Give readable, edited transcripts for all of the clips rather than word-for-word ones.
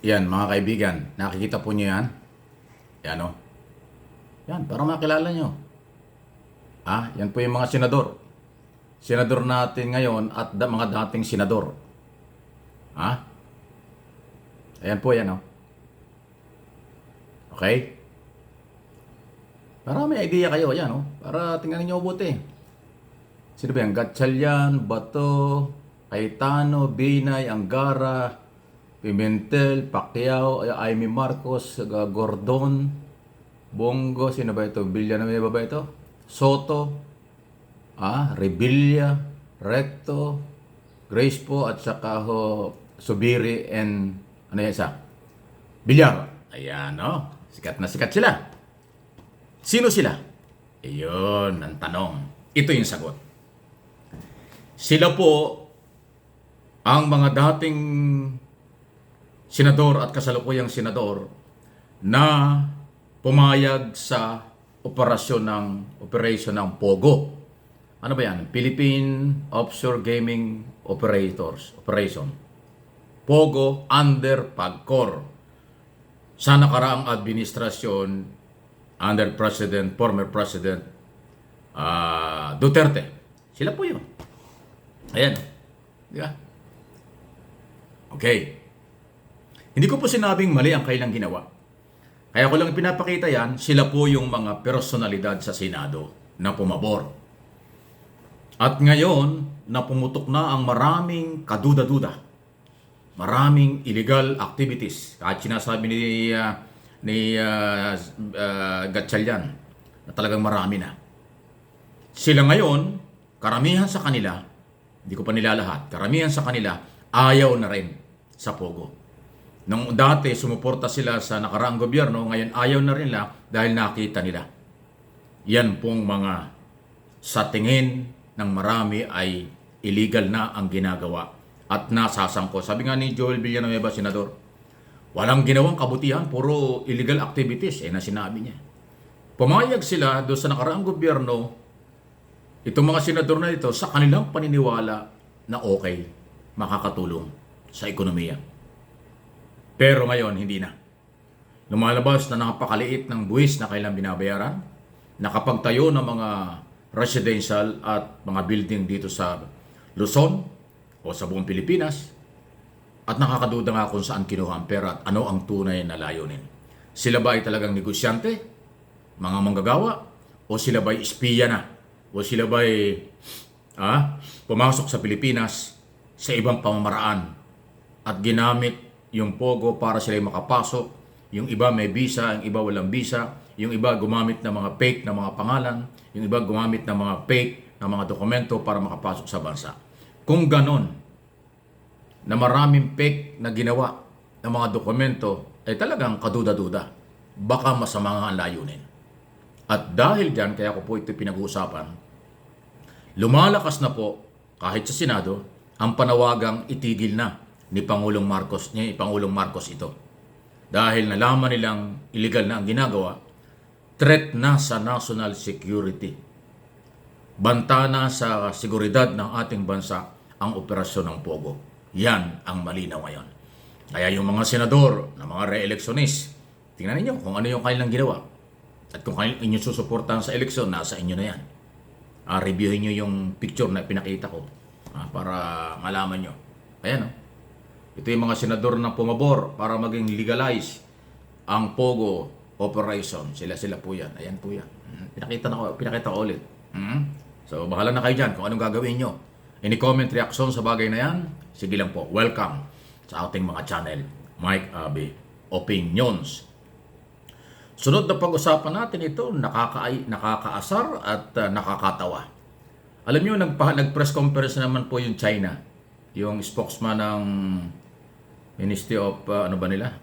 Yan, mga kaibigan, nakikita po niyo yan? Yan o. Yan, para makilala nyo. Yan po yung mga senador. Senador natin ngayon at mga dating senador. Ayan po yan o. Okay? Para may idea kayo, yan o. Para tingnan niyo mabuti. Sino ba yan? Gatchalian, Bato, Cayetano, Binay, Angara, Pimentel, Pacquiao, Amy Marcos, Gordon, Bongo, sino ba ito? Villanueva ba ito? Soto, Revilla, Recto, Grace po, at saka Subiri and ano yan isa? Villar. Ayan, no? Sikat na sikat sila. Sino sila? Ayun, ang tanong. Ito yung sagot. Sila po ang mga dating senador at kasalukuyang senador na pumayag sa operation ng POGO. Ano ba yan? Philippine Offshore Gaming Operation. POGO under PAGCOR. Sa nakaraang administrasyon under former President Duterte. Sila po yun. Ayan. Di ba? Okay. Hindi ko po sinabing mali ang kailang ginawa. Kaya ko lang pinapakita yan, sila po yung mga personalidad sa Senado na pumabor. At ngayon, napumutok na ang maraming kaduda-duda. Maraming illegal activities. Kahit sinasabi ni Gatchalian na talagang marami na. Sila ngayon, karamihan sa kanila, hindi ko pa nilalahat, karamihan sa kanila, ayaw na rin sa POGO. Nung dati, sumuporta sila sa nakaraang gobyerno, ngayon ayaw na rin nila dahil nakita nila. Yan pong mga sa tingin ng marami ay illegal na ang ginagawa at nasasangko. Sabi nga ni Joel Villanueva, Senador, walang ginawang kabutihan, puro illegal activities, na sinabi niya. Pumayag sila doon sa nakaraang gobyerno, itong mga senador na ito, sa kanilang paniniwala na okay, makakatulong sa ekonomiya. Pero ngayon, hindi na. Lumalabas na napakaliit ng buwis na kailang binabayaran, nakapagtayo ng mga residential at mga building dito sa Luzon o sa buong Pilipinas, at nakakaduda nga kung saan kinuha ang pera at ano ang tunay na layunin. Sila ba ay talagang negosyante, mga manggagawa, o sila ba ay espiya na, o sila ba ay pumasok sa Pilipinas sa ibang pamamaraan at ginamit yung POGO para sila makapasok, yung iba may visa, yung iba walang visa, yung iba gumamit ng mga fake na mga pangalan, yung iba gumamit ng mga fake na mga dokumento para makapasok sa bansa. Kung ganon, na maraming fake na ginawa ng mga dokumento, ay talagang kaduda-duda. Baka masama nga ang layunin. At dahil dyan, kaya ko po ito pinag-uusapan, lumalakas na po, kahit sa Senado, ang panawagang itigil na ni Pangulong Marcos ito. Dahil nalaman nilang illegal na ang ginagawa, threat na sa national security. Banta na sa seguridad ng ating bansa ang operasyon ng POGO. Yan ang malinaw ngayon. Kaya yung mga senador na mga re-electionist, tingnan ninyo kung ano yung kanilang ginawa. At kung inyong susuportahan sa eleksyon, nasa inyo na yan. Reviewin nyo yung picture na pinakita ko para malaman nyo. Ayan Ito yung mga senador na pumabor para maging legalize ang POGO operation. Sila po yan. Ayan po yan. Pinakita ko ulit. So, bahala na kayo dyan kung anong gagawin nyo. Any comment, reaction sa bagay na yan? Sige lang po. Welcome sa ating mga channel. Mike Abe Opinions. Sunod na pag-usapan natin ito, nakakaasar at nakakatawa. Alam nyo, nag-press conference naman po yung China. Yung spokesman ng Ministry of,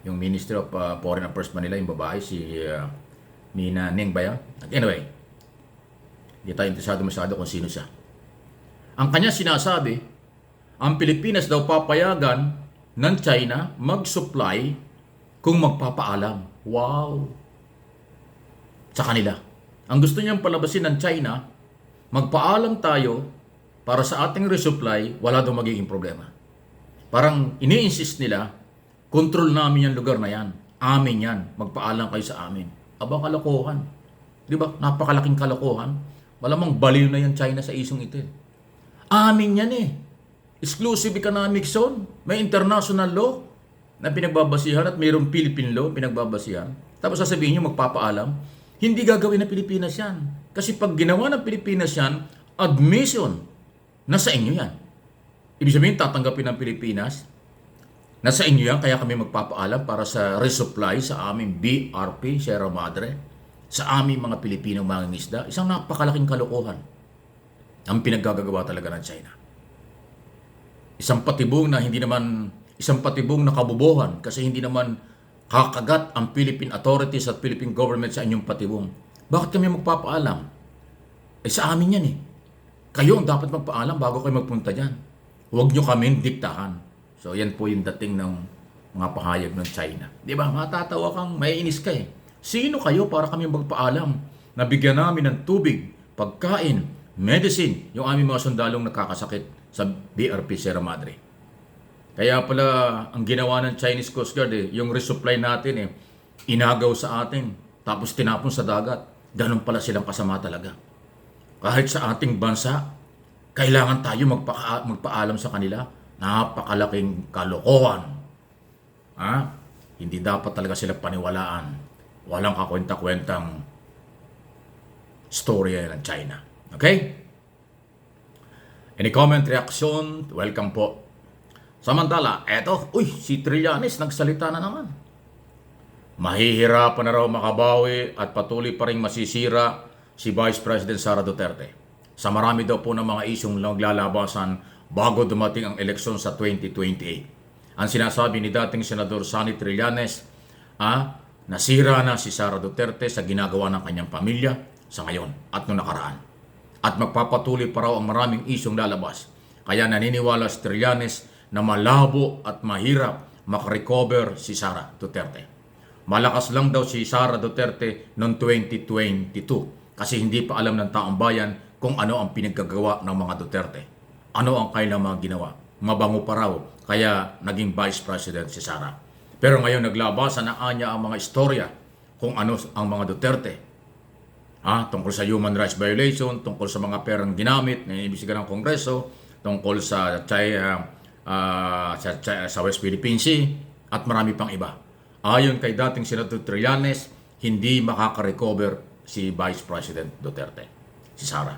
Yung Ministry of Foreign Affairs Manila, yung babae, si Nina Ning ba yan? Anyway, hindi tayo interesado masyado kung sino siya. Ang kanya sinasabi, ang Pilipinas daw papayagan ng China mag-supply kung magpapaalam. Wow! Sa kanila. Ang gusto niyang palabasin ng China, magpaalam tayo para sa ating resupply, wala daw magiging problema. Parang ini-insist nila Control namin yung lugar na yan. Amin yan. Magpaalam kayo sa amin. Aba, kalokohan. Di ba? Napakalaking kalokohan. Malamang baliw na yung China sa isong ito. Amin yan eh. Exclusive economic zone. May international law na pinagbabasihan at mayroong Philippine law pinagbabasihan. Tapos sasabihin nyo magpapaalam. Hindi gagawin ng Pilipinas yan. Kasi pag ginawa ng Pilipinas yan, admission, nasa inyo yan. Ibig sabihin, tatanggapin ng Pilipinas, nasa inyo yan, kaya kami magpapaalam para sa resupply sa aming BRP, Sierra Madre, sa aming mga Pilipinong mangingisda. Isang napakalaking kalokohan ang pinaggagawa talaga ng China. Isang patibong na kabubuhan kasi hindi naman kakagat ang Philippine authorities at Philippine government sa inyong patibong. Bakit kami magpapaalam? Sa amin yan eh. Kayo ang dapat magpaalam bago kayo magpunta dyan. Huwag nyo kami diktahan. So yan po yung dating ng mga pahayag ng China. Di ba? Matatawa kang, maiinis ka eh. Sino kayo para kami magpaalam na bigyan namin ng tubig, pagkain, medicine, yung aming mga sundalong nakakasakit sa BRP Sierra Madre. Kaya pala ang ginawa ng Chinese Coast Guard yung resupply natin inagaw sa atin, tapos tinapon sa dagat. Ganun pala silang kasama talaga. Kahit sa ating bansa, kailangan tayo magpaalam sa kanila. Napakalaking kalokohan. Hindi dapat talaga sila paniwalaan. Walang kakwenta-kwentang story ng China. Okay? Any comment, reaction? Welcome po. Samantala, si Trillanes nagsalita na naman. Mahihirapan na raw makabawi at patuloy pa rin masisira si Vice President Sara Duterte. Sa marami daw po ng mga isyong naglalabasan bago dumating ang eleksyon sa 2028. Ang sinasabi ni dating Senador Sonny Trillanes, nasira na si Sara Duterte sa ginagawa ng kanyang pamilya sa ngayon at noong nakaraan. At magpapatuloy pa raw ang maraming isyong lalabas. Kaya naniniwala si Trillanes na malabo at mahirap makarecover si Sara Duterte. Malakas lang daw si Sara Duterte noong 2022 kasi hindi pa alam ng taong bayan kung ano ang pinaggagawa ng mga Duterte. Ano ang kailang mga ginawa. Mabango pa raw kaya naging Vice President si Sara. Pero ngayon naglabasan na anya ang mga istorya kung ano ang mga Duterte. Tungkol sa human rights violation, tungkol sa mga perang ginamit na inimbestigahan ng Kongreso, tungkol sa West Philippine Sea at marami pang iba. Ayon kay dating Senator Trillanes, hindi makaka-recover si Vice President Duterte, si Sara.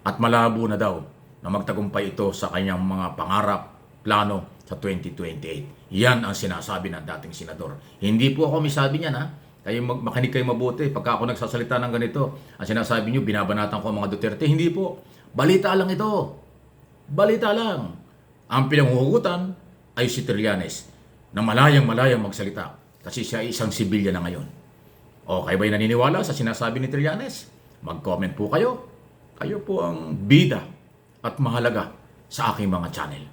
At malabo na daw na magtagumpay ito sa kanyang mga pangarap, plano sa 2028. Yan ang sinasabi ng dating senador. Hindi po ako may sabi niyan makinig kayo mabuti. Pagka ako nagsasalita ng ganito, ang sinasabi niyo, binabanatan ko ang mga Duterte. Hindi po. Balita lang ito. Balita lang. Ang pinanghuhugutan ay si Trillanes na malayang magsalita kasi siya ay isang sibilyan na ngayon. O kayo ba'y naniniwala sa sinasabi ni Trillanes? Mag-comment po kayo. Kayo po ang bida at mahalaga sa aking mga channel.